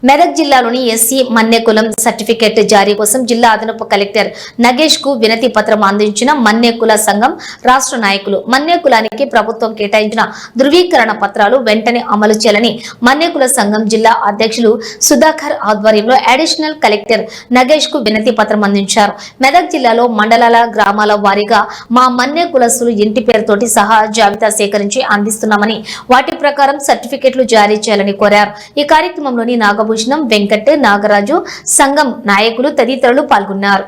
మెదక్ జిల్లాలోని SC మన్యకులం certificate జారీ కోసం జిల్లా అదనపు కలెక్టర్ నగేష్ కు వినతి పత్రం అందించిన మన్యకుల సంఘం రాష్ట్ర నాయకులు. మన్యకులానికి ప్రభుత్వం కేటాయించిన ధృవీకరణ పత్రాలు వెంటనే అమలు చేయాలని మన్యకుల సంఘం జిల్లా అధ్యక్షులు సుధాకర్ ఆధ్వర్యంలో అడిషనల్ కలెక్టర్ నగేష్ కు వినతి పత్రం అందించారు. మెదక్ జిల్లాలో మండలాల గ్రామాల వారీగా మా మన్యకులస్తులు ఇంటి పేరుతోటి సహా జాబితా సేకరించి అందిస్తున్నామని, వాటి ప్రకారం సర్టిఫికెట్లు జారీ చేయాలని కోరారు. ఈ కార్యక్రమంలోని నాగభూషణం, వెంకట్, నాగరాజు, సంఘం నాయకులు తదితరులు పాల్గొన్నారు.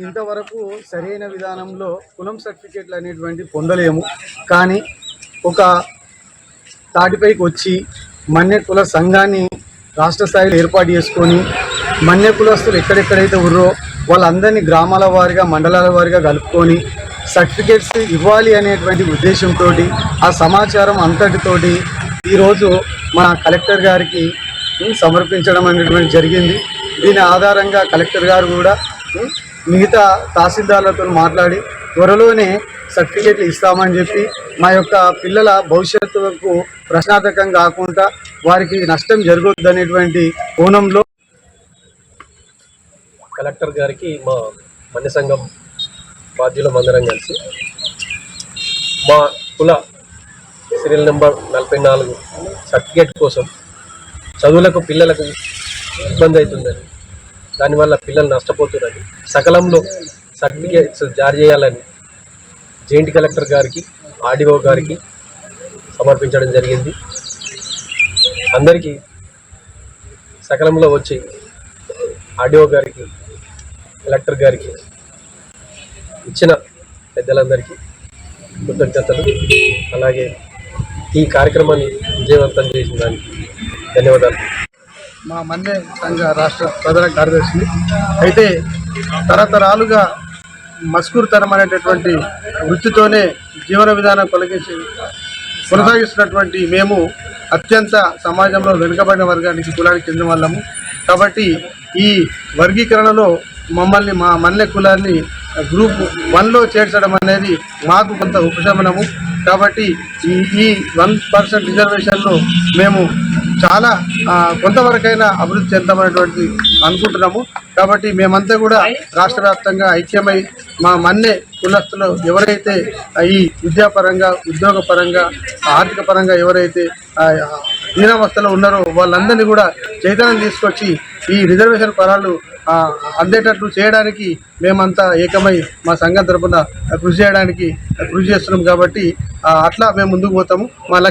ఇంతవరకు సరైన విధానంలో కులం సర్టిఫికేట్లు అనేటువంటి పొందలేము. కానీ ఒక తాటిపైకి వచ్చి మన్య కుల సంఘాన్ని రాష్ట్ర స్థాయిలో ఏర్పాటు చేసుకొని మన్య కులస్తులు ఎక్కడెక్కడైతే ఉన్నారో వాళ్ళందరినీ గ్రామాల వారీగా మండలాల వారీగా కలుపుకొని సర్టిఫికేట్స్ ఇవ్వాలి అనేటువంటి ఉద్దేశంతో ఆ సమాచారం అంతటితోటి ఈరోజు మన కలెక్టర్ గారికి సమర్పించడం అనేటువంటి జరిగింది. దీని ఆధారంగా కలెక్టర్ గారు కూడా మిగతా తహసీల్దార్లతో మాట్లాడి త్వరలోనే సర్టిఫికేట్లు ఇస్తామని చెప్పి మా యొక్క పిల్లల భవిష్యత్తుకు ప్రశ్నార్థకం కాకుండా వారికి నష్టం జరగొద్దు అనేటువంటి కోణంలో కలెక్టర్ గారికి మా మన్య సంఘం బాధ్యులం అందరం కలిసి మా కుల సీరియల్ నెంబర్ 44 సర్టిఫికేట్ కోసం చదువులకు పిల్లలకు ఇబ్బంది అవుతుందని, దానివల్ల పిల్లలు నష్టపోతున్నారని, సకాలంలో సర్టిఫికేట్స్ జారీ చేయాలని జాయింట్ కలెక్టర్ గారికి, ఆర్డీఓ గారికి సమర్పించడం జరిగింది. అందరికీ సకాలంలో వచ్చి ఆర్డీఓ గారికి, కలెక్టర్ గారికి ఇచ్చిన పెద్దలందరికీ కృతజ్ఞతలు. అలాగే ఈ కార్యక్రమాన్ని విజయవంతం చేసిన దానికి ధన్యవాదాలు. మా మన్య సంఘ రాష్ట్ర ప్రధాన కార్యదర్శి అయితే తరతరాలుగా మస్కూరుతనం అనేటటువంటి వృత్తితోనే జీవన విధానం కొనసాగిస్తున్నటువంటి మేము అత్యంత సమాజంలో వెనుకబడిన వర్గానికి కులానికి చెందిన వాళ్ళము. కాబట్టి ఈ వర్గీకరణలో మమ్మల్ని మా మన్య కులాన్ని గ్రూప్ 1లో చేర్చడం అనేది మాకు కొంత ఉపశమనము. కాబట్టి ఈ 1% రిజర్వేషన్లో మేము చాలా కొంతవరకైనా అభివృద్ధి చెందామనేటువంటి అనుకుంటున్నాము. కాబట్టి మేమంతా కూడా రాష్ట్ర వ్యాప్తంగా ఐక్యమై మా మన్య కులస్తులు ఎవరైతే ఈ విద్యాపరంగా, ఉద్యోగపరంగా, ఆర్థిక పరంగా ఎవరైతే దీనావస్థలో ఉన్నారో వాళ్ళందరినీ కూడా చైతన్యం తీసుకొచ్చి ఈ రిజర్వేషన్ ఫలాలు అందేటట్లు చేయడానికి మేమంతా ఏకమై మా సంఘం తరపున కృషి చేస్తున్నాం. కాబట్టి అట్లా మేము ముందుకు పోతాము.